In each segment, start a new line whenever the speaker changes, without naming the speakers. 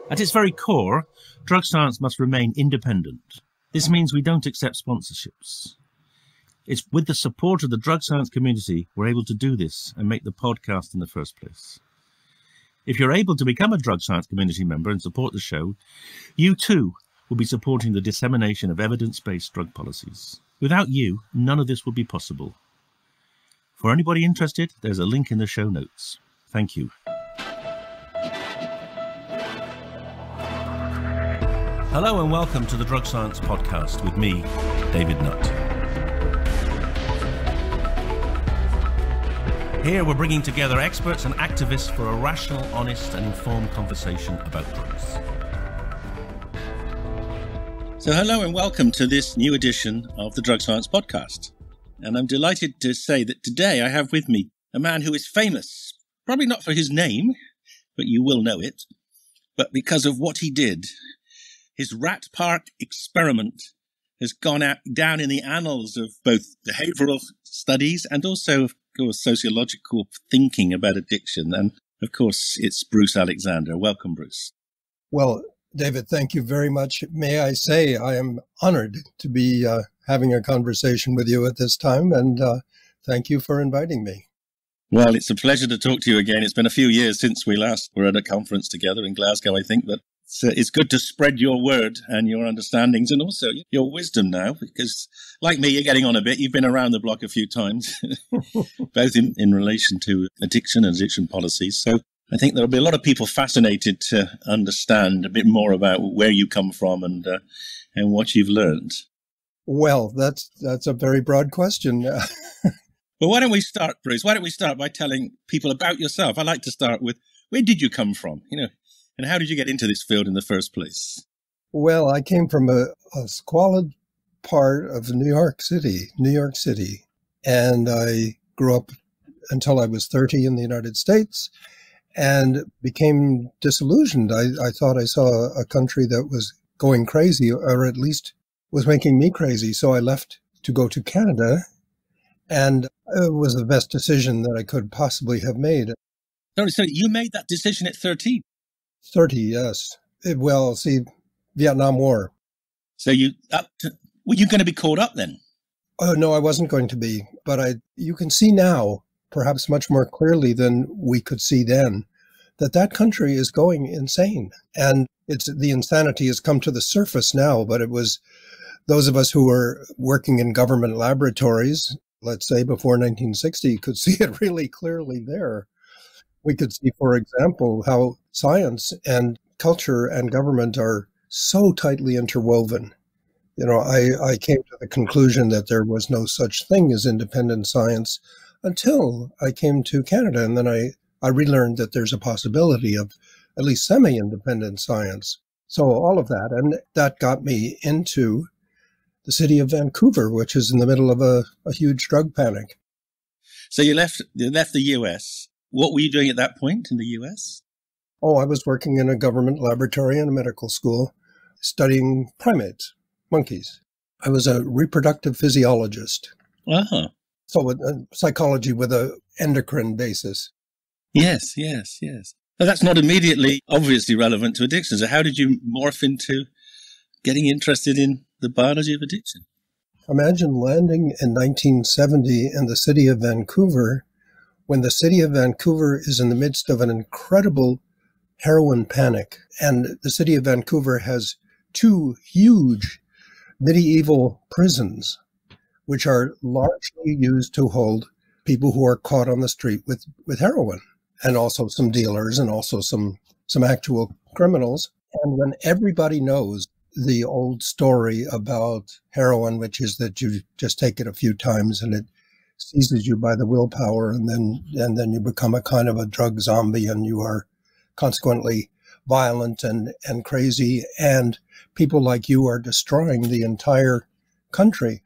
At its very core, drug science must remain independent. This means we don't accept sponsorships. It's with the support of the drug science community we're able to do this and make the podcast in the first place. If you're able to become a drug science community member and support the show, you too will be supporting the dissemination of evidence-based drug policies. Without you, none of this would be possible. For anybody interested, there's a link in the show notes. Thank you. Hello and welcome to the Drug Science Podcast with me, David Nutt. Here we're bringing together experts and activists for a rational, honest and informed conversation about drugs. So hello and welcome to this new edition of the Drug Science Podcast. And I'm delighted to say that today I have with me a man who is famous, probably not for his name, but you will know it, but because of what he did. His rat park experiment has gone down in the annals of both behavioral studies and also, of course, sociological thinking about addiction. And, of course, it's Bruce Alexander. Welcome, Bruce.
Well, David, thank you very much. May I say I am honored to be having a conversation with you at this time, and thank you for inviting me.
Well, it's a pleasure to talk to you again. It's been a few years since we last were at a conference together in Glasgow, I think, but it's good to spread your word and your understandings and also your wisdom now, because like me, you're getting on a bit. You've been around the block a few times, both in relation to addiction and addiction policies. So I think there'll be a lot of people fascinated to understand a bit more about where you come from and what you've learned.
Well, that's a very broad question.
Well, why don't we start, Bruce? Why don't we start by telling people about yourself? I like to start with, where did you come from? And how did you get into this field in the first place?
Well, I came from a squalid part of New York City, and I grew up until I was 30 in the United States and became disillusioned. I thought I saw a country that was going crazy, or at least was making me crazy. So I left to go to Canada, and it was the best decision that I could possibly have made.
So you made that decision at 13?
30, yes. Vietnam War.
So were you going to be caught up then?
Oh, no, I wasn't going to be. But you can see now, perhaps much more clearly than we could see then, that country is going insane. And the insanity has come to the surface now, but it was those of us who were working in government laboratories, let's say before 1960, could see it really clearly there. We could see, for example, how science and culture and government are so tightly interwoven. I came to the conclusion that there was no such thing as independent science until I came to Canada. And then I relearned that there's a possibility of at least semi-independent science. So all of that, and that got me into the city of Vancouver, which is in the middle of a huge drug panic.
So you left the US. What were you doing at that point in the US?
Oh, I was working in a government laboratory in a medical school, studying primates, monkeys. I was a reproductive physiologist.
Uh-huh.
So psychology with an endocrine basis.
Yes. Now, that's not immediately obviously relevant to addiction. So how did you morph into getting interested in the biology of addiction?
Imagine landing in 1970 in the city of Vancouver, when the city of Vancouver is in the midst of an incredible heroin panic. And the city of Vancouver has two huge medieval prisons, which are largely used to hold people who are caught on the street with heroin, and also some dealers and also some actual criminals. And when everybody knows the old story about heroin, which is that you just take it a few times and it seizes you by the willpower, and then you become a kind of a drug zombie, and you are consequently violent and crazy, and people like you are destroying the entire country.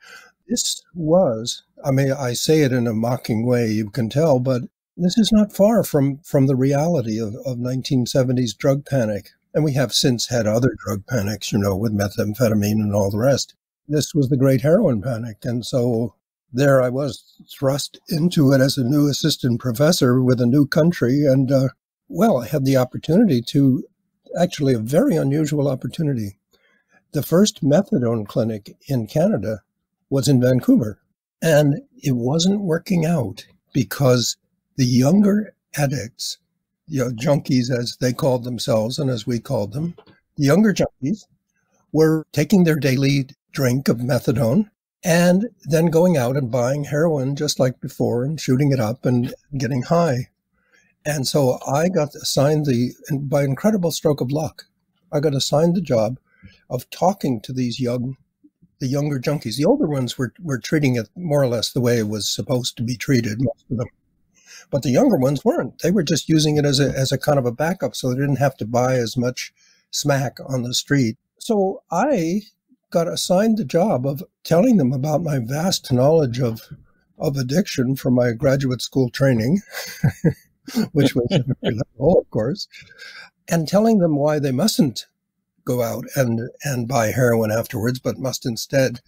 This was, I say it in a mocking way, you can tell, but this is not far from the reality of 1970s drug panic. And we have since had other drug panics, with methamphetamine and all the rest. This was the great heroin panic. And so there I was thrust into it as a new assistant professor with a new country. And, I had the opportunity to actually a very unusual opportunity. The first methadone clinic in Canada was in Vancouver, and it wasn't working out because the younger addicts, junkies as they called themselves and as we called them, the younger junkies were taking their daily drink of methadone and then going out and buying heroin just like before and shooting it up and getting high. And so I got assigned by incredible stroke of luck, I got assigned the job of talking to the younger junkies. The older ones were treating it more or less the way it was supposed to be treated, most of them. But the younger ones weren't. They were just using it as a kind of a backup so they didn't have to buy as much smack on the street. So I got assigned the job of telling them about my vast knowledge of addiction from my graduate school training, which was very little, of course, and telling them why they mustn't go out and buy heroin afterwards, but must instead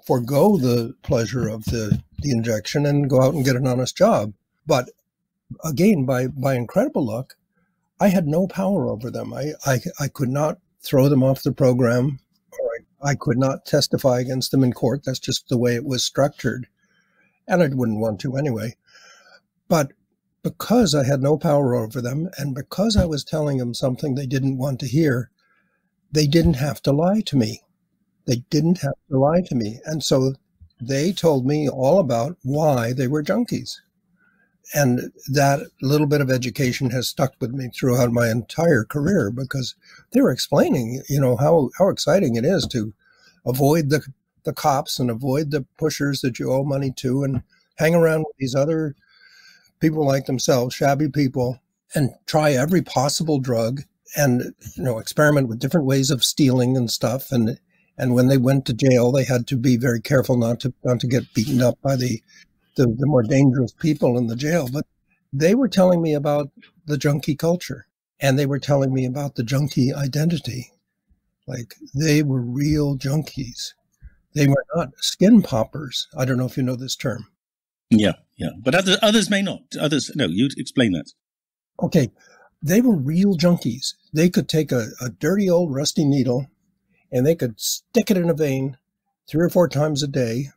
forego the pleasure of the injection and go out and get an honest job. But again, by incredible luck, I had no power over them. I could not throw them off the program, or I could not testify against them in court. That's just the way it was structured. And I wouldn't want to anyway. But because I had no power over them, and because I was telling them something they didn't want to hear, they didn't have to lie to me. They didn't have to lie to me. And so they told me all about why they were junkies. And that little bit of education has stuck with me throughout my entire career, because they were explaining, how exciting it is to avoid the cops and avoid the pushers that you owe money to and hang around with these other people like themselves, shabby people, and try every possible drug and, experiment with different ways of stealing and stuff. And when they went to jail, they had to be very careful not to get beaten up by the more dangerous people in the jail. But they were telling me about the junkie culture, and they were telling me about the junkie identity. Like, they were real junkies. They were not skin poppers. I don't know if you know this term.
Yeah. But others may not. Others, no, you explain that.
Okay. They were real junkies. They could take a dirty old rusty needle and they could stick it in a vein 3 or 4 times a day,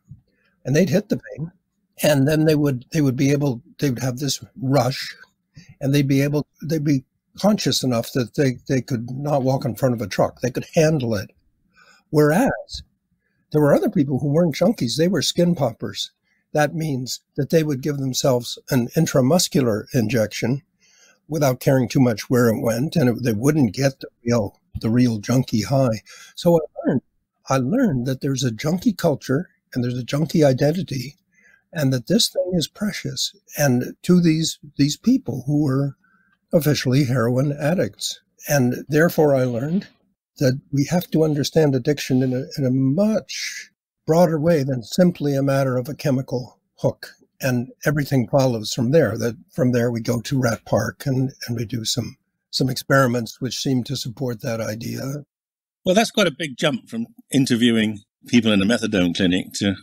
and they'd hit the vein. And then they would have this rush, and they'd be conscious enough that they could not walk in front of a truck. They could handle it. Whereas there were other people who weren't junkies. They were skin poppers. That means that they would give themselves an intramuscular injection without caring too much where it went, and they wouldn't get the real junkie high. So I learned that there's a junkie culture and there's a junkie identity, and that this thing is precious, and to these people who were officially heroin addicts. And therefore I learned that we have to understand addiction in a much broader way than simply a matter of a chemical hook. And everything follows from there. That from there we go to Rat Park and we do some experiments which seem to support that idea.
Well, that's quite a big jump from interviewing people in a methadone clinic to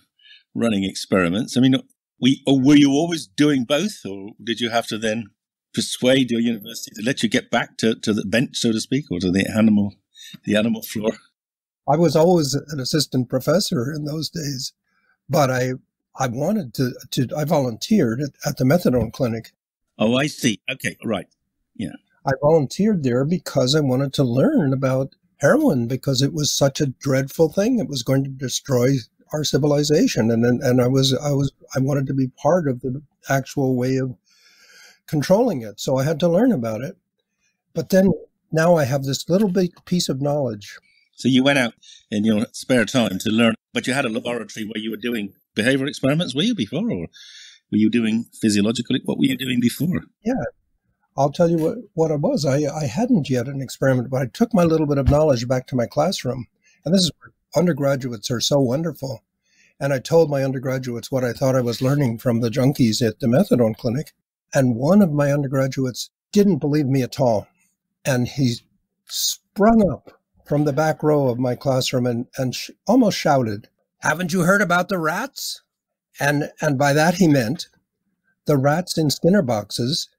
running experiments. I mean, were you always doing both, or did you have to then persuade your university to let you get back to the bench, so to speak, or to the animal floor?
I was always an assistant professor in those days, but I wanted I volunteered at the methadone clinic.
Oh, I see. Okay, right. Yeah.
I volunteered there because I wanted to learn about heroin, because it was such a dreadful thing. It was going to destroy our civilization. And I wanted to be part of the actual way of controlling it. So I had to learn about it. But then now I have this little big piece of knowledge.
So you went out in your spare time to learn, but you had a laboratory where you were doing behavioral experiments, were you, before? Or were you doing physiological? What were you doing before?
Yeah, I'll tell you what I was. I hadn't yet an experiment, but I took my little bit of knowledge back to my classroom. And this is where undergraduates are so wonderful. And I told my undergraduates what I thought I was learning from the junkies at the methadone clinic. And one of my undergraduates didn't believe me at all. And he sprung up from the back row of my classroom and almost shouted, "Haven't you heard about the rats?" And by that he meant the rats in Skinner boxes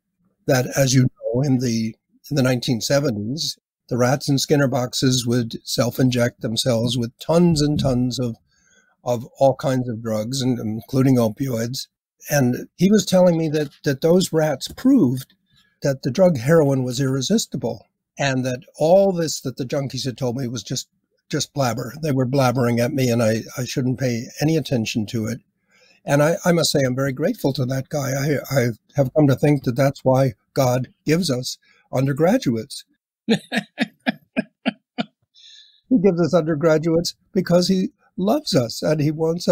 that, as you know, in the 1970s, the rats in Skinner boxes would self-inject themselves with tons and tons of all kinds of drugs, and including opioids. And he was telling me that those rats proved that the drug heroin was irresistible, and that all this that the junkies had told me was just blabber. They were blabbering at me, and I shouldn't pay any attention to it. And I must say I'm very grateful to that guy. I have come to think that that's why God gives us undergraduates. He gives us undergraduates because he loves us, and he wants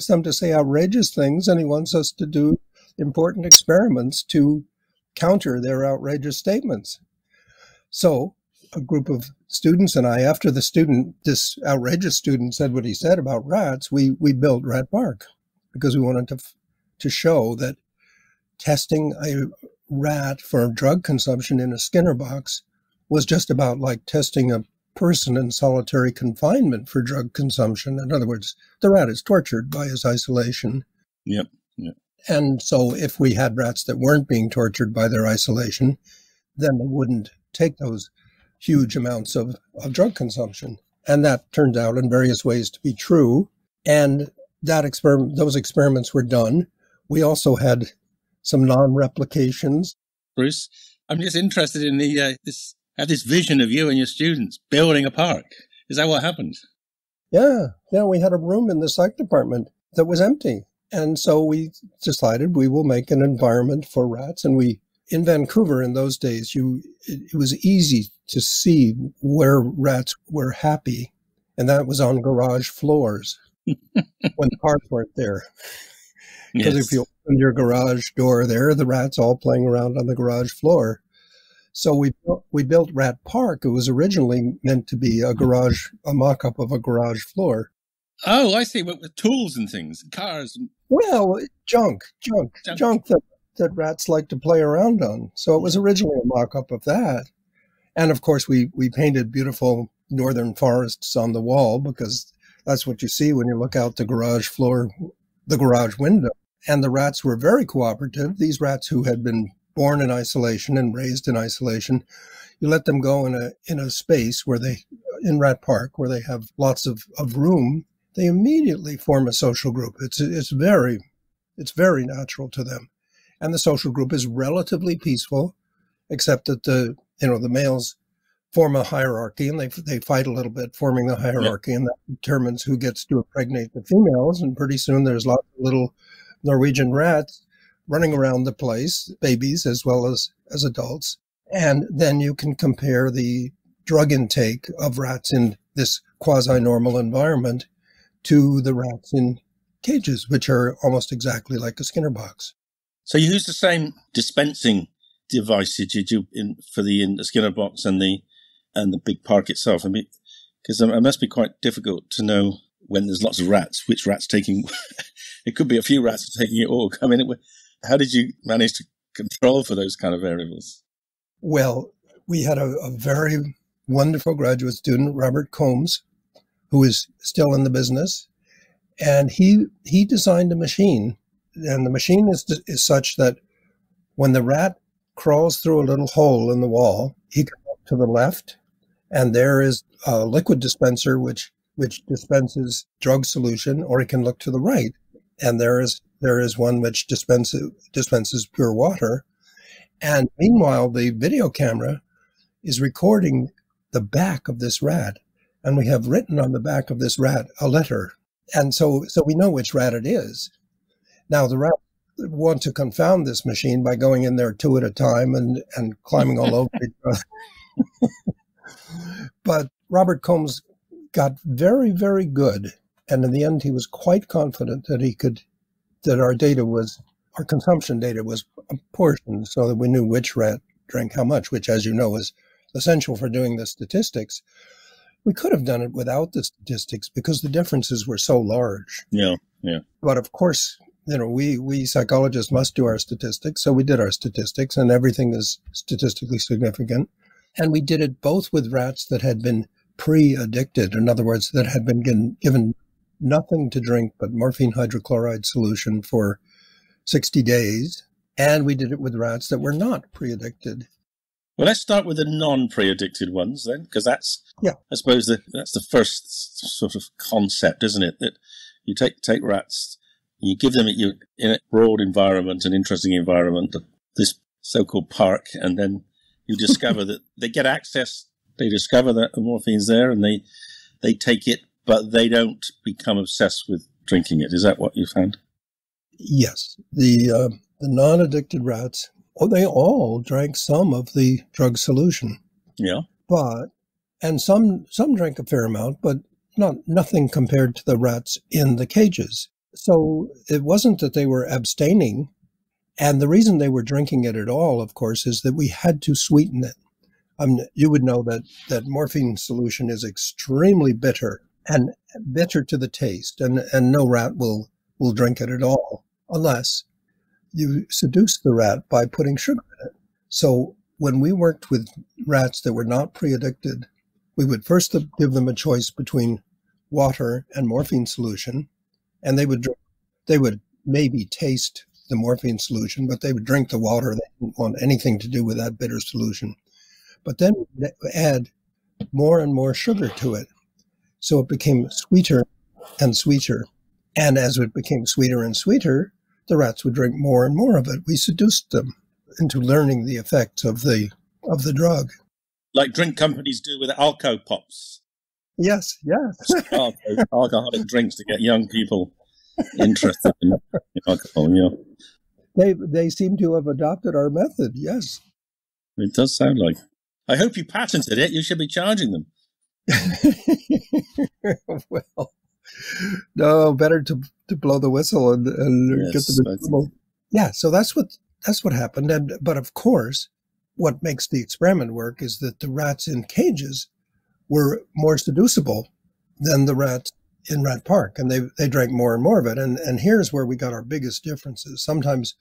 them to say outrageous things, and he wants us to do important experiments to counter their outrageous statements. So a group of students and I, after this outrageous student said what he said about rats, we built Rat Park, because we wanted to show that testing a rat for drug consumption in a Skinner box was just about like testing a person in solitary confinement for drug consumption. In other words, the rat is tortured by his isolation.
Yep.
And so if we had rats that weren't being tortured by their isolation, then they wouldn't take those huge amounts of drug consumption. And that turned out in various ways to be true. And those experiments were done. We also had some non-replications.
Bruce, I'm just interested in this vision of you and your students building a park. Is that what happened?
Yeah, we had a room in the psych department that was empty. And so we decided we will make an environment for rats. And in Vancouver in those days, it was easy to see where rats were happy. And that was on garage floors when cars weren't there. Because if you opened your garage door there, the rats all playing around on the garage floor. So we built Rat Park. It was originally meant to be a mock-up of a garage floor.
Oh, I see. With tools and things, cars.
Well, junk that rats like to play around on. So it was originally a mock-up of that. And of course, we painted beautiful northern forests on the wall, because that's what you see when you look out the garage floor, the garage window. And the rats were very cooperative. These rats who had been born in isolation and raised in isolation, you let them go in a space in Rat Park, where they have lots of room, they immediately form a social group. It's very natural to them. And the social group is relatively peaceful, except that the males form a hierarchy, and they fight a little bit, forming the hierarchy, and that determines who gets to impregnate the females. And pretty soon there's lots of little Norwegian rats running around the place, babies as well as adults. And then you can compare the drug intake of rats in this quasi-normal environment to the rats in cages, which are almost exactly like a Skinner box.
So you use the same dispensing devices did you for the Skinner box and the big park itself? I mean, because it must be quite difficult to know when there's lots of rats, which rat's taking. It could be a few rats taking it all. I mean, how did you manage to control for those kind of variables?
Well, we had a very wonderful graduate student, Robert Combs, who is still in the business, and he designed a machine, and the machine is such that when the rat crawls through a little hole in the wall, he can look to the left, and there is a liquid dispenser which dispenses drug solution, or he can look to the right, and there is one which dispenses pure water. And meanwhile, the video camera is recording the back of this rat, and we have written on the back of this rat a letter. And so we know which rat it is. Now, the rats want to confound this machine by going in there two at a time and climbing all over each other. But Robert Combs got very, very good. And in the end, he was quite confident that our consumption data was apportioned so that we knew which rat drank how much, which, as you know, is essential for doing the statistics. We could have done it without the statistics because the differences were so large.
Yeah.
But of course, we psychologists must do our statistics. So we did our statistics, and everything is statistically significant. And we did it both with rats that had been pre-addicted, in other words, that had been given nothing to drink but morphine hydrochloride solution for 60 days. And we did it with rats that were not pre-addicted.
Well, let's start with the non-pre-addicted ones then, because that's,
Yeah.
I suppose, that's the first sort of concept, isn't it? That you take rats, you give them in a broad environment, an interesting environment, this so-called park, and then you discover that they get access, they discover that the morphine's there, and they take it, but they don't become obsessed with drinking it. Is that what you found?
Yes. The non-addicted rats, they all drank some of the drug solution.
Yeah.
And some drank a fair amount, but nothing compared to the rats in the cages. So it wasn't that they were abstaining. And the reason they were drinking it at all, of course, is that we had to sweeten it. You would know that morphine solution is extremely bitter and bitter to the taste, and no rat will drink it at all unless you seduce the rat by putting sugar in it. So when we worked with rats that were not pre-addicted, we would first give them a choice between water and morphine solution, and they would maybe taste the morphine solution, but they would drink the water. They didn't want anything to do with that bitter solution. But then we'd add more and more sugar to it. So it became sweeter and sweeter. And as it became sweeter and sweeter, the rats would drink more and more of it. We seduced them into learning the effects of the drug.
Like drink companies do with Alco Pops.
Yes.
Alcoholic drinks to get young people interested in alcohol. Yeah.
They seem to have adopted our method. Yes.
It does sound like. I hope you patented it. You should be charging them.
Well, no, better to blow the whistle and get them in trouble. Yeah, so that's what happened. But of course, what makes the experiment work is that the rats in cages were more seducible than the rats in Rat Park, and they drank more and more of it. And here's where we got our biggest differences. Sometimes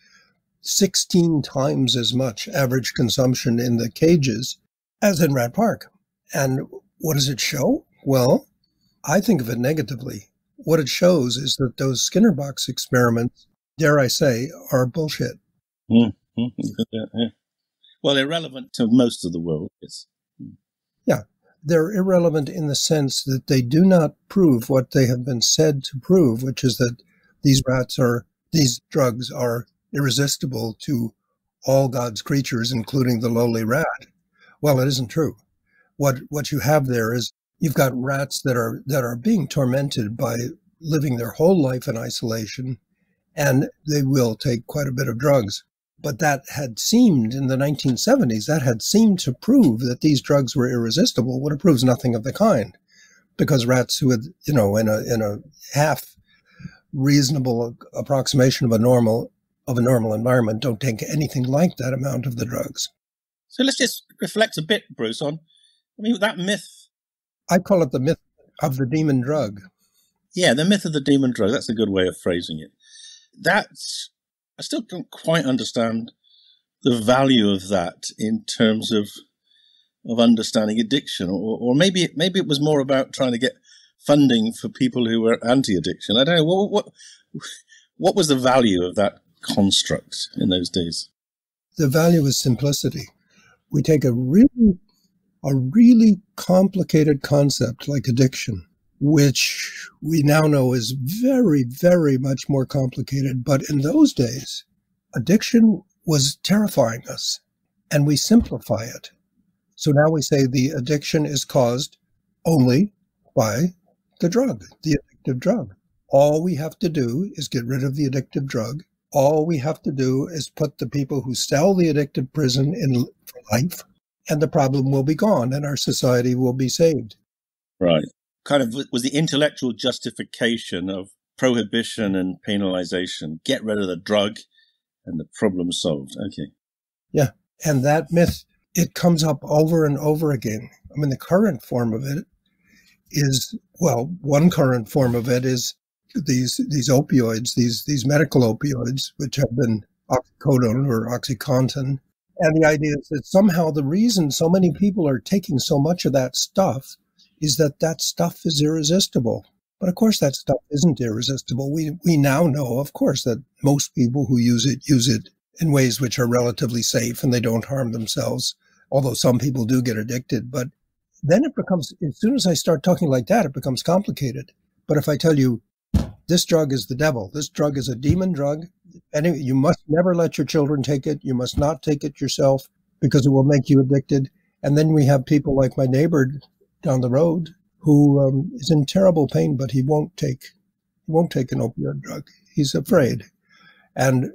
16 times as much average consumption in the cages as in Rat Park. And what does it show? Well, I think of it negatively. What it shows is that those Skinner box experiments, dare I say, are bullshit.
Mm-hmm. Yeah. Well, irrelevant to most of the world. Yes.
Yeah. They're irrelevant in the sense that they do not prove what they have been said to prove, which is that these drugs are irresistible to all God's creatures, including the lowly rat. Well, it isn't true. What you have there is you've got rats that are being tormented by living their whole life in isolation, and they will take quite a bit of drugs. But that had seemed in the 1970s, that had seemed to prove that these drugs were irresistible. Well, it proves nothing of the kind, because rats who had, in a half reasonable approximation of a normal environment don't take anything like that amount of the drugs.
So let's just reflect a bit, Bruce, on, that myth.
I call it the myth of the demon drug.
Yeah, the myth of the demon drug. That's a good way of phrasing it. I still don't quite understand the value of that in terms of understanding addiction, or maybe it was more about trying to get funding for people who were anti-addiction. I don't know. What was the value of that construct in those days?
The value is simplicity. We take a really complicated concept like addiction, which we now know is very, very much more complicated. But in those days, addiction was terrifying us, and we simplify it. So now we say the addiction is caused only by the drug, the addictive drug. All we have to do is get rid of the addictive drug. All we have to do is put the people who sell the addictive prison in for life, and the problem will be gone, and our society will be saved.
Right. Kind of was the intellectual justification of prohibition and penalization. Get rid of the drug and the problem solved. Okay.
Yeah. And that myth, it comes up over and over again. The current form of it is, one current form of it is these opioids, these medical opioids, which have been oxycodone or OxyContin. And the idea is that somehow the reason so many people are taking so much of that stuff is that stuff is irresistible. But of course that stuff isn't irresistible. We now know, of course, that most people who use it in ways which are relatively safe and they don't harm themselves. although some people do get addicted. But then it becomes, as soon as I start talking like that, it becomes complicated. But if I tell you, this drug is the devil, this drug is a demon drug, and you must never let your children take it, you must not take it yourself because it will make you addicted. And then we have people like my neighbor down the road who is in terrible pain, but he won't take an opioid drug. He's afraid. And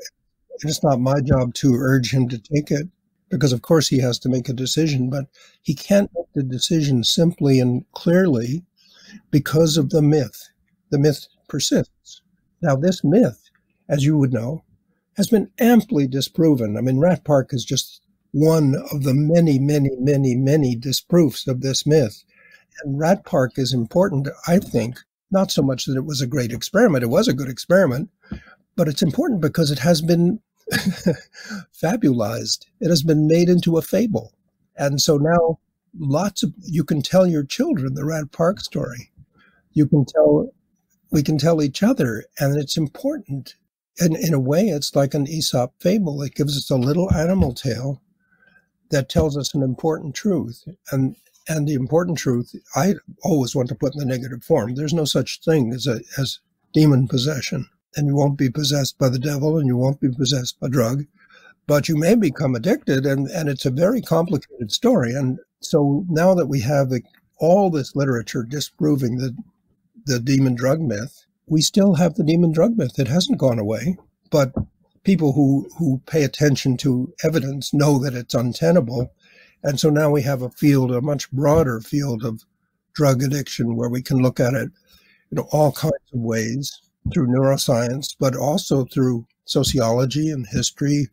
it's not my job to urge him to take it, because of course he has to make a decision, but he can't make the decision simply and clearly because of the myth. The myth persists. Now, this myth, as you would know, has been amply disproven. I mean, Rat Park is just one of the many, many, many, many disproofs of this myth. And Rat Park is important, I think, not so much that it was a great experiment. It was a good experiment, but it's important because it has been fabulized. It has been made into a fable. And so now you can tell your children the Rat Park story. We can tell each other, and it's important. And in a way, it's like an Aesop fable. It gives us a little animal tale that tells us an important truth. And the important truth, I always want to put in the negative form. There's no such thing as demon possession. And you won't be possessed by the devil, and you won't be possessed by drug. But you may become addicted, and it's a very complicated story. And so now that we have all this literature disproving the demon drug myth, we still have the demon drug myth. It hasn't gone away. But people who pay attention to evidence know that it's untenable. And so now we have a much broader field of drug addiction, where we can look at it in all kinds of ways, through neuroscience, but also through sociology and history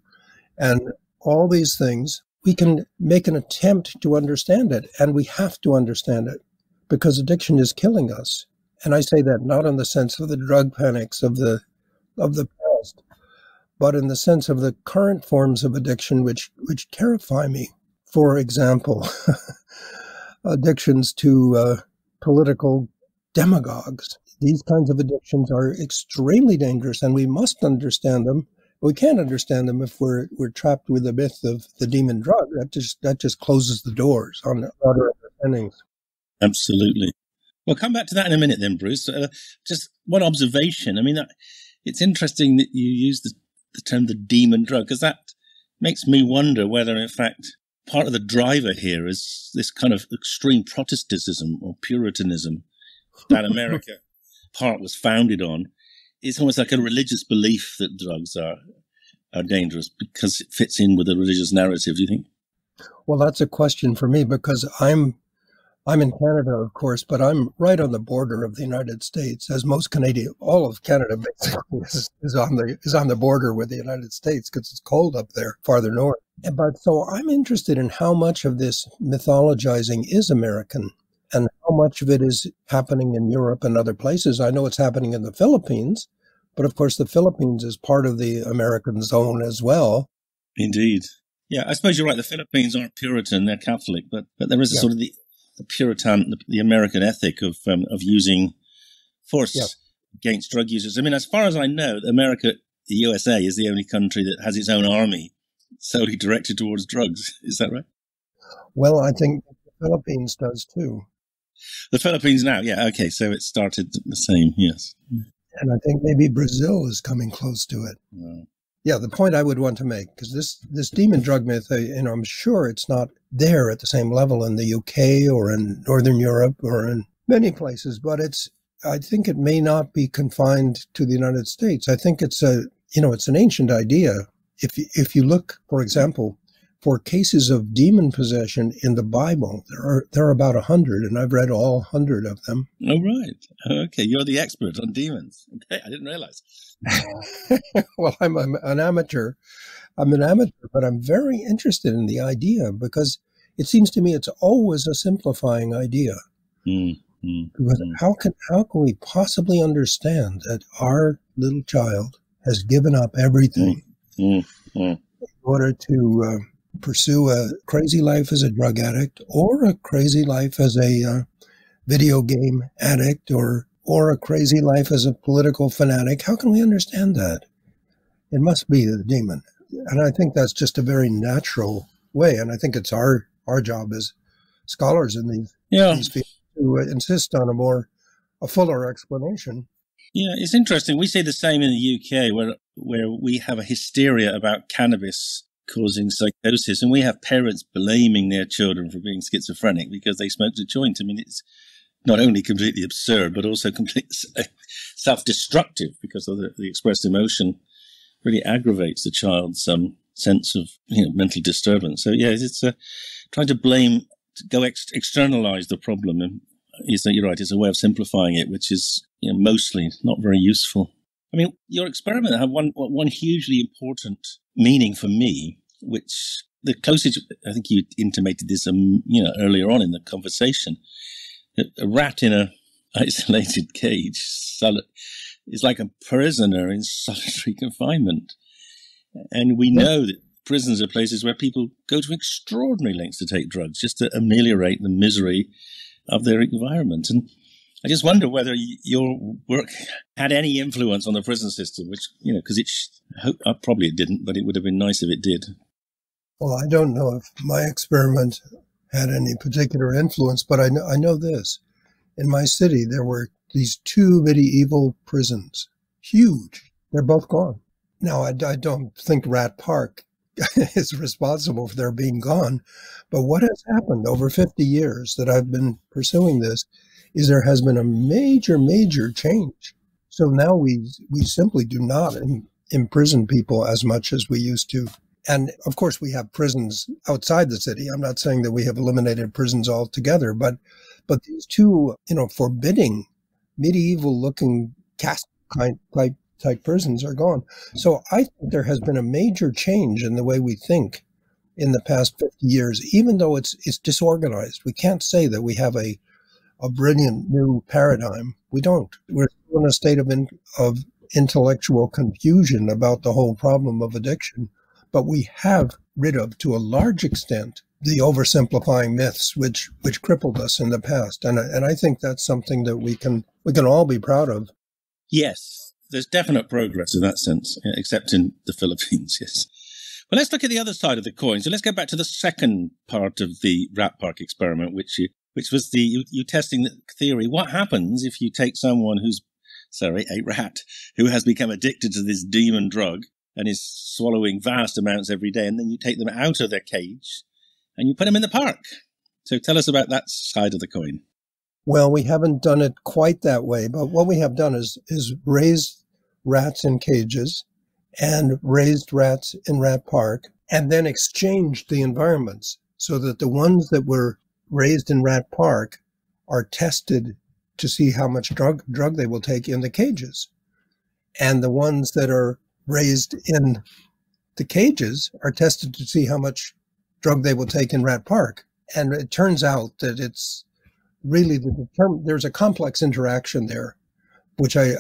and all these things. We can make an attempt to understand it, and we have to understand it, because addiction is killing us. And I say that not in the sense of the drug panics of the past, but in the sense of the current forms of addiction which terrify me. For example, addictions to political demagogues. These kinds of addictions are extremely dangerous, and we must understand them. We can't understand them if we're trapped with the myth of the demon drug. That just closes the doors on other understandings.
Absolutely. We'll come back to that in a minute then, Bruce. Just one observation. I mean, it's interesting that you use the term the demon drug, because that makes me wonder whether, in fact, part of the driver here is this kind of extreme Protestantism or Puritanism that America part was founded on. It's almost like a religious belief that drugs are dangerous because it fits in with a religious narrative, do you think?
Well, that's a question for me, because I'm in Canada, of course, but I'm right on the border of the United States, as most Canadian, all of Canada basically is on the border with the United States, because it's cold up there, farther north. But so I'm interested in how much of this mythologizing is American and how much of it is happening in Europe and other places. I know it's happening in the Philippines, but of course the Philippines is part of the American zone as well.
Indeed. Yeah, I suppose you're right. The Philippines aren't Puritan, they're Catholic, but there is a sort of the Puritan, the American ethic of using force against drug users. I mean, as far as I know, the USA is the only country that has its own army solely directed towards drugs. Is that right?
Well, I think the Philippines does too.
The Philippines now, yeah, okay, so it started the same, yes.
And I think maybe Brazil is coming close to it.
Wow.
Yeah, the point I would want to make, because this demon drug myth, I'm sure it's not there at the same level in the UK or in Northern Europe or in many places, but I think it may not be confined to the United States. I think it's an ancient idea. If you look, for example, for cases of demon possession in the Bible, there are about 100, and I've read all 100 of them.
Oh, right. Okay, you're the expert on demons. Okay, I didn't realize.
Well, I'm an amateur. But I'm very interested in the idea, because it seems to me it's always a simplifying idea. Because how can we possibly understand that our little child has given up everything in order to pursue a crazy life as a drug addict, or a crazy life as a video game addict, or a crazy life as a political fanatic? How can we understand that? It must be the demon. And I think that's just a very natural way. And I think it's our job as scholars in these fields to insist on a fuller explanation.
Yeah, it's interesting. We say the same in the UK, where we have a hysteria about cannabis causing psychosis, and we have parents blaming their children for being schizophrenic because they smoked a joint. I mean, it's not only completely absurd, but also completely self-destructive, because of the expressed emotion really aggravates the child's sense of mental disturbance. So yeah, it's trying to blame, to go externalize the problem. And you're right, it's a way of simplifying it, which is mostly not very useful. I mean, your experiment had one hugely important meaning for me, which the closest, I think you intimated this earlier on in the conversation. A rat in a isolated cage is like a prisoner in solitary confinement. And we know that prisons are places where people go to extraordinary lengths to take drugs just to ameliorate the misery of their environment. And I just wonder whether your work had any influence on the prison system, which, because probably it didn't, but it would have been nice if it did.
Well, I don't know if my experiment had any particular influence, but I know this. In my city, there were these 2 medieval prisons. Huge. They're both gone. Now, I don't think Rat Park is responsible for their being gone, but what has happened over 50 years that I've been pursuing this is there has been a major, major change. So now we simply do not imprison people as much as we used to. And of course, we have prisons outside the city. I'm not saying that we have eliminated prisons altogether, but these 2, forbidding, medieval-looking castle-type prisons are gone. So I think there has been a major change in the way we think in the past 50 years, even though it's disorganized. We can't say that we have a brilliant new paradigm. We don't. We're still in a state of intellectual confusion about the whole problem of addiction. But we have rid of, to a large extent, the oversimplifying myths which crippled us in the past. And I think that's something that we can all be proud of.
Yes, there's definite progress in that sense, except in the Philippines, yes. Well, let's look at the other side of the coin. So let's go back to the second part of the Rat Park experiment, which was you testing the theory. What happens if you take someone a rat, who has become addicted to this demon drug and is swallowing vast amounts every day, and then you take them out of their cage and you put them in the park? So tell us about that side of the coin.
Well, we haven't done it quite that way, but what we have done is raised rats in cages and raised rats in Rat Park, and then exchanged the environments so that the ones that were raised in Rat Park are tested to see how much drug they will take in the cages. And the ones that are raised in the cages are tested to see how much drug they will take in Rat Park. And it turns out that it's really there's a complex interaction there, which I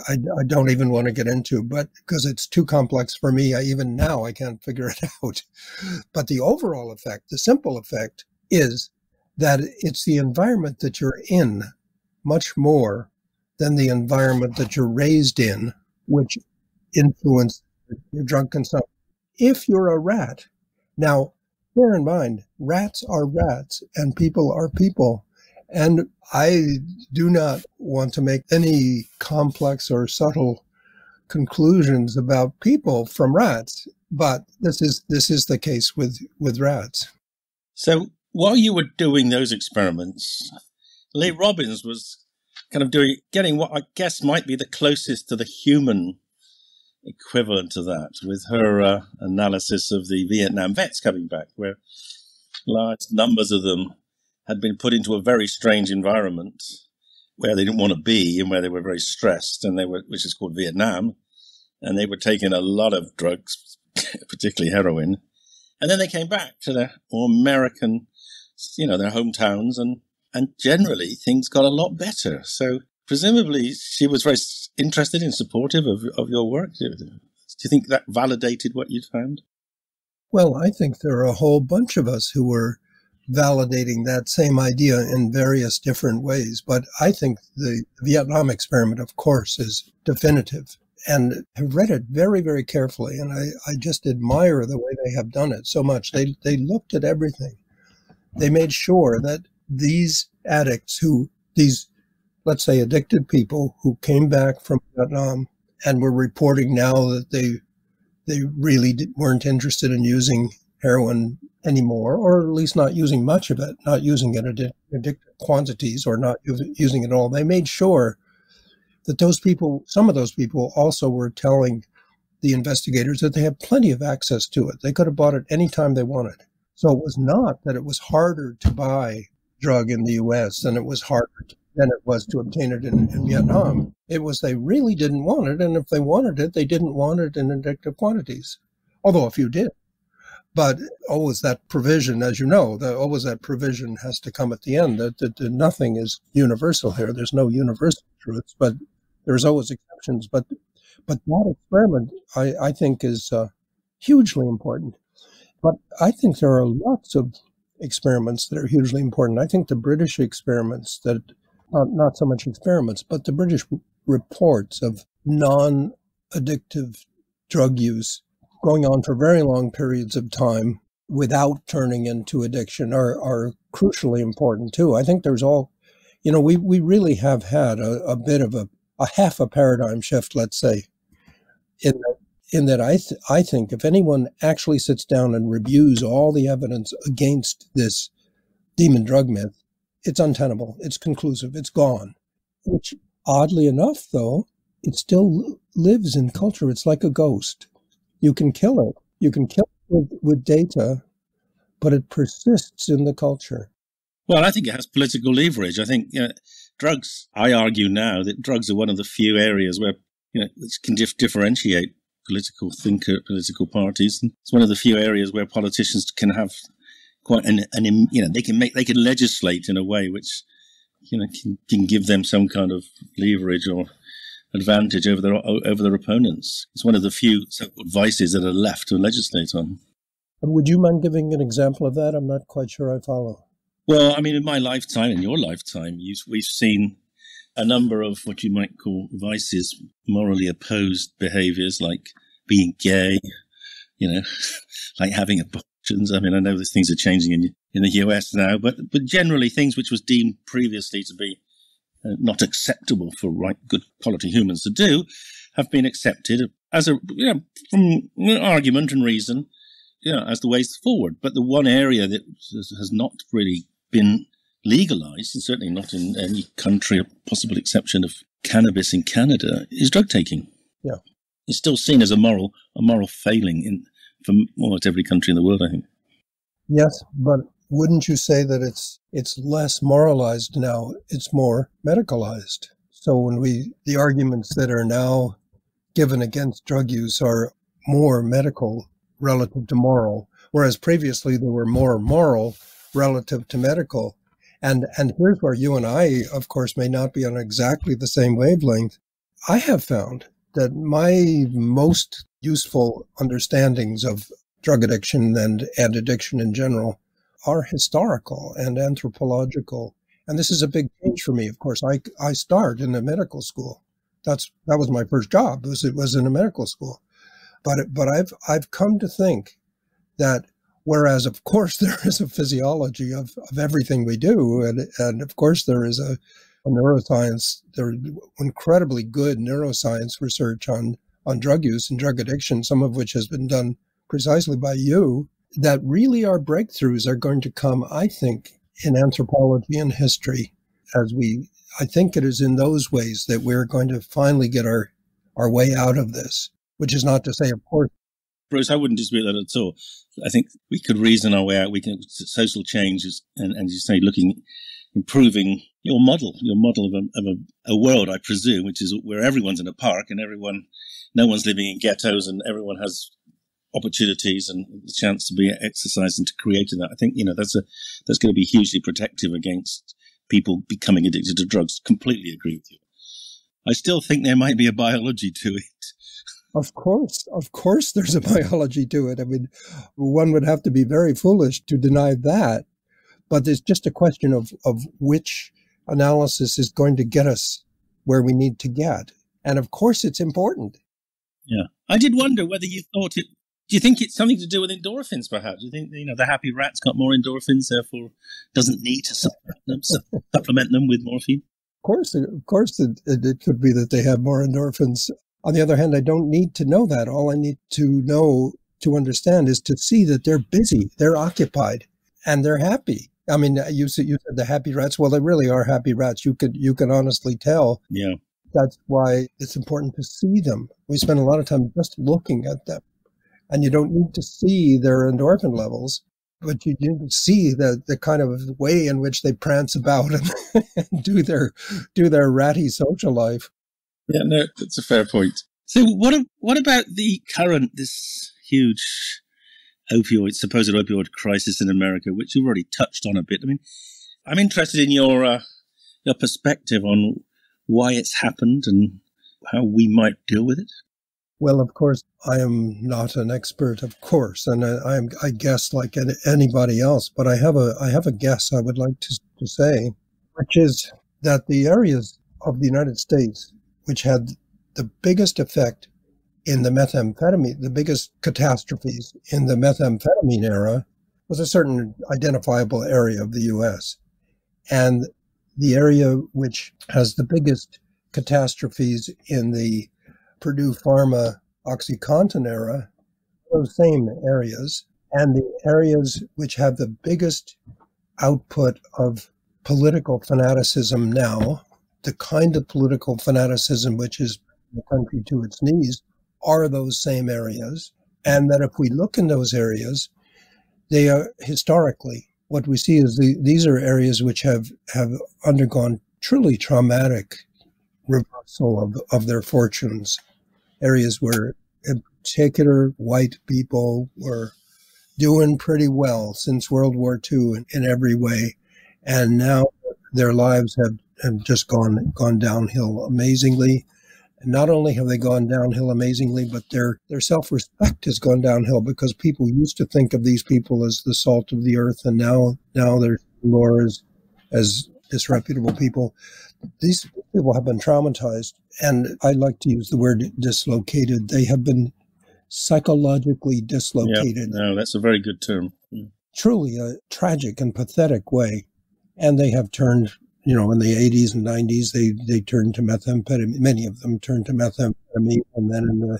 don't even want to get into, but because it's too complex for me, even now I can't figure it out. But the overall effect, the simple effect, is that it's the environment that you're in much more than the environment that you're raised in, which influence your drug consumption. If you're a rat, now bear in mind, rats are rats and people are people. And I do not want to make any complex or subtle conclusions about people from rats, but this is the case with rats.
So while you were doing those experiments, Leigh Robbins was kind of getting what I guess might be the closest to the human equivalent to that, with her analysis of the Vietnam vets coming back, where large numbers of them had been put into a very strange environment where they didn't want to be and where they were very stressed, which is called Vietnam, and they were taking a lot of drugs, particularly heroin, and then they came back to their more American, their hometowns, and generally things got a lot better. So presumably she was very interested and supportive of your work. Do you think that validated what you'd found?
Well, I think there are a whole bunch of us who were validating that same idea in various different ways. But I think the Vietnam experiment, of course, is definitive. and have read it very, very carefully. And I just admire the way they have done it so much. They looked at everything. They made sure that these addicts these, let's say, addicted people who came back from Vietnam and were reporting now that they really weren't interested in using heroin anymore, or at least not using much of it, not using it in addictive quantities, or not using it at all. They made sure that those people, some of those people also were telling the investigators that they had plenty of access to it. They could have bought it anytime they wanted. So it was not that it was harder to buy drug in the U.S. than it was to obtain it in Vietnam. It was they really didn't want it, and if they wanted it, they didn't want it in addictive quantities, although a few did. But always that provision, as you know, always that provision has to come at the end, that nothing is universal here. There's no universal truths, but there's always exceptions. But that experiment, I think, is hugely important. But I think there are lots of experiments that are hugely important. I think the British experiments not so much experiments, but the British reports of non-addictive drug use going on for very long periods of time without turning into addiction are crucially important too. I think there's we really have had a bit of a half a paradigm shift, let's say, in that I think if anyone actually sits down and reviews all the evidence against this demon drug myth, it's untenable, it's conclusive, it's gone. Which, oddly enough, though, it still lives in culture. It's like a ghost. You can kill it. You can kill it with data, but it persists in the culture.
Well, I think it has political leverage. I think drugs, I argue now that drugs are one of the few areas where, which can differentiate political parties. And it's one of the few areas where politicians can have quite they can legislate in a way which, can give them some kind of leverage or advantage over their opponents. It's one of the few so-called vices that are left to legislate on.
Would you mind giving an example of that? I'm not quite sure I follow.
Well, I mean, in my lifetime, in your lifetime, we've seen a number of what you might call vices, morally opposed behaviors, like being gay, like having abortions. I mean, I know these things are changing in the US now, but generally things which was deemed previously to be not acceptable for good quality humans to do have been accepted as from argument and reason, as the ways forward. But the one area that has not really been legalized, and certainly not in any country, a possible exception of cannabis in Canada, is drug taking.
Yeah.
It's still seen as a moral failing for almost every country in the world, I think.
Yes, but wouldn't you say that it's less moralized now, it's more medicalized? So when the arguments that are now given against drug use are more medical relative to moral, whereas previously they were more moral relative to medical. And here's where you and I, of course, may not be on exactly the same wavelength. I have found that my most useful understandings of drug addiction and addiction in general are historical and anthropological. And this is a big change for me. Of course, I started in a medical school. That was my first job. It was in a medical school. But I've come to think that whereas, of course, there is a physiology of everything we do, and of course there is a neuroscience, there is incredibly good neuroscience research on drug use and drug addiction, some of which has been done precisely by you, that really our breakthroughs are going to come, I think, in anthropology and history. I think it is in those ways that we're going to finally get our way out of this, which is not to say, of course.
Bruce, I wouldn't dispute that at all. I think we could reason our way out. We can social changes, and you say, improving your model of a world, I presume, which is where everyone's in a park and no one's living in ghettos and everyone has opportunities and the chance to be exercised and to create that. I think, that's going to be hugely protective against people becoming addicted to drugs. Completely agree with you. I still think there might be a biology to it.
Of course there's a biology to it. I mean, one would have to be very foolish to deny that. But there's just a question of which analysis is going to get us where we need to get. And of course it's important.
Yeah. I did wonder whether you thought it. Do you think it's something to do with endorphins, perhaps? Do you think, the happy rat's got more endorphins, therefore doesn't need to supplement them with morphine?
Of course, it could be that they have more endorphins. On the other hand, I don't need to know that. All I need to know to understand is to see that they're busy, they're occupied, and they're happy. I mean, you said the happy rats. Well, they really are happy rats. You can honestly tell.
Yeah.
That's why it's important to see them. We spend a lot of time just looking at them. And you don't need to see their endorphin levels, but you need to see the kind of way in which they prance about and do their ratty social life.
Yeah, no, that's a fair point. So what about this huge supposed opioid crisis in America, which you've already touched on a bit? I mean, I'm interested in your perspective on why it's happened and how we might deal with it.
Well, of course, I am not an expert, of course, and I guess like anybody else. But I have a guess I would like to say, which is that the areas of the United States which had the biggest effect in the methamphetamine, the biggest catastrophes in the methamphetamine era, was a certain identifiable area of the U.S. And the area which has the biggest catastrophes in the Purdue Pharma OxyContin era, those same areas, and the areas which have the biggest output of political fanaticism now, the kind of political fanaticism which is the country to its knees, are those same areas. And that if we look in those areas, they are historically, what we see is these are areas which have undergone truly traumatic reversal of their fortunes. Areas where, in particular, white people were doing pretty well since World War II in every way. And now their lives have just gone downhill amazingly. And not only have they gone downhill amazingly, but their self-respect has gone downhill because people used to think of these people as the salt of the earth, and now they're more as disreputable people. These people have been traumatized, and I like to use the word dislocated. They have been psychologically dislocated.
Yeah, no, that's a very good term. Yeah.
Truly a tragic and pathetic way. And they have turned, in the 80s and 90s, they turned to methamphetamine. Many of them turned to methamphetamine, and then in the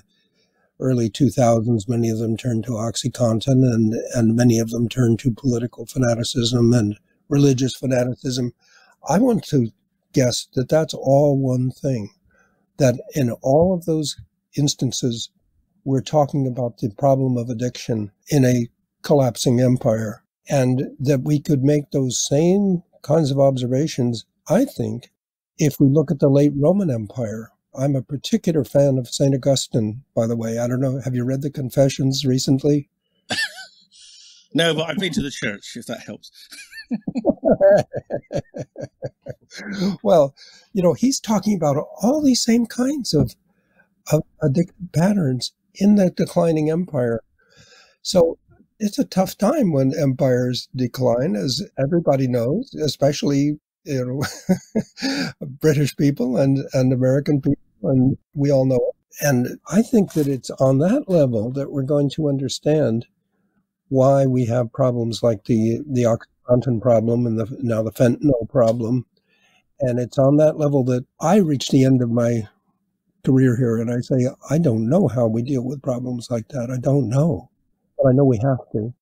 early 2000s, many of them turned to OxyContin, and many of them turned to political fanaticism and religious fanaticism. I want to guess that that's all one thing, that in all of those instances, we're talking about the problem of addiction in a collapsing empire, and that we could make those same kinds of observations, I think, if we look at the late Roman Empire. I'm a particular fan of St. Augustine, by the way. I don't know, have you read the Confessions recently?
No, but I've been to the church, if that helps.
Well, he's talking about all these same kinds of addictive patterns in the declining empire. So it's a tough time when empires decline, as everybody knows, especially British people and American people, and we all know it. And I think that it's on that level that we're going to understand why we have problems like the OxyContin problem and now the fentanyl problem. And it's on that level that I reach the end of my career here and I say, I don't know how we deal with problems like that. I don't know, but I know we have to.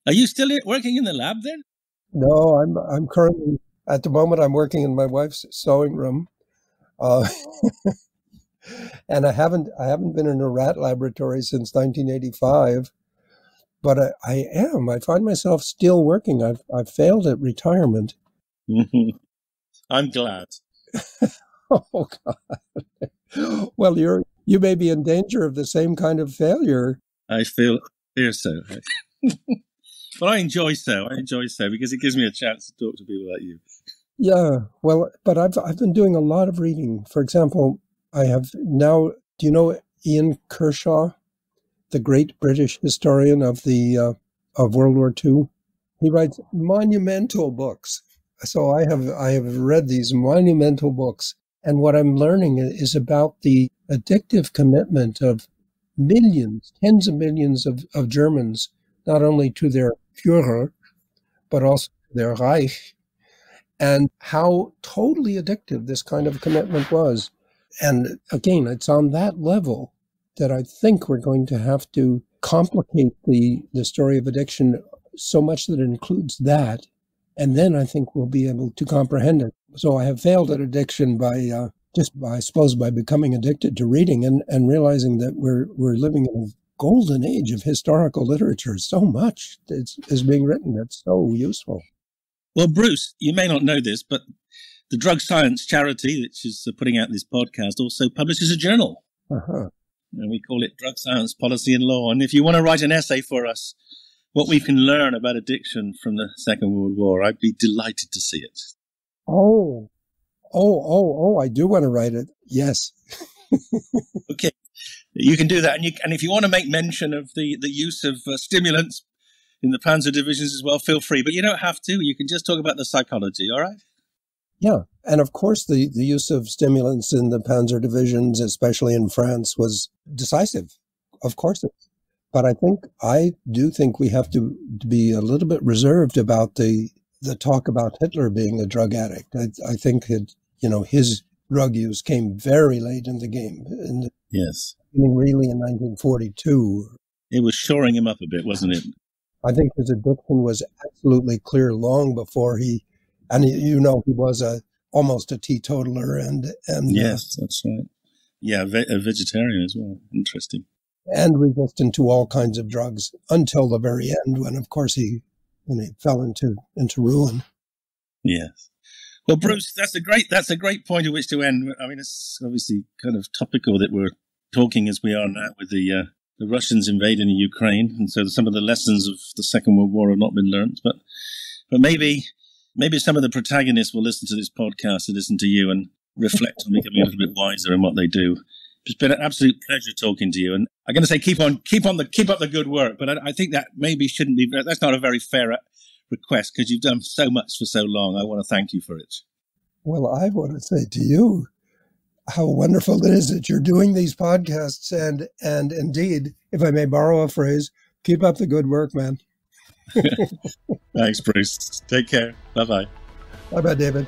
Are you still working in the lab then?
No, I'm currently, at the moment, I'm working in my wife's sewing room. And I haven't been in a rat laboratory since 1985. But I am. I find myself still working. I've failed at retirement.
Mm-hmm. I'm glad.
Oh, God. Well, you may be in danger of the same kind of failure.
I fear so. But I enjoy so because it gives me a chance to talk to people like you.
Yeah. Well, but I've been doing a lot of reading. For example, I have now. Do you know Ian Kershaw, the great British historian of World War II? He writes monumental books. So I have read these monumental books, and what I'm learning is about the addictive commitment of millions, tens of millions of Germans, not only to their Führer, but also to their Reich, and how totally addictive this kind of commitment was. And again, it's on that level that I think we're going to have to complicate the story of addiction so much that it includes that. And then I think we'll be able to comprehend it. So I have failed at addiction by by becoming addicted to reading and realizing that we're living in a golden age of historical literature. So much is being written that's so useful.
Well, Bruce, you may not know this, but the Drug Science Charity, which is putting out this podcast, also publishes a journal.
Uh-huh.
And we call it Drug Science, Policy and Law. And if you want to write an essay for us, what we can learn about addiction from the Second World War, I'd be delighted to see it.
Oh, I do want to write it. Yes.
Okay. You can do that. And if you want to make mention of the use of stimulants in the Panzer divisions as well, feel free. But you don't have to. You can just talk about the psychology, all right?
Yeah. And of course, the use of stimulants in the Panzer divisions, especially in France, was decisive. Of course it is. But I do think we have to be a little bit reserved about the talk about Hitler being a drug addict. I think that, his drug use came very late in the game.
Yes.
Really in 1942.
It was shoring him up a bit, wasn't it?
I think his addiction was absolutely clear long before he was almost a teetotaler and
yes, that's right. Yeah, a vegetarian as well. Interesting.
And resistant to all kinds of drugs until the very end, when of course he fell into ruin.
Yes. Well, Bruce, that's a great point at which to end. I mean, it's obviously kind of topical that we're talking as we are now with the Russians invading Ukraine, and so some of the lessons of the Second World War have not been learnt. But maybe some of the protagonists will listen to this podcast and listen to you and reflect on becoming a little bit wiser in what they do. It's been an absolute pleasure talking to you, and I'm going to say keep up the good work. But I think that maybe shouldn't be. That's not a very fair request because you've done so much for so long. I want to thank you for it.
Well, I want to say to you how wonderful it is that you're doing these podcasts, and indeed, if I may borrow a phrase, keep up the good work, man.
Thanks, Bruce. Take care. Bye-bye.
Bye-bye, David.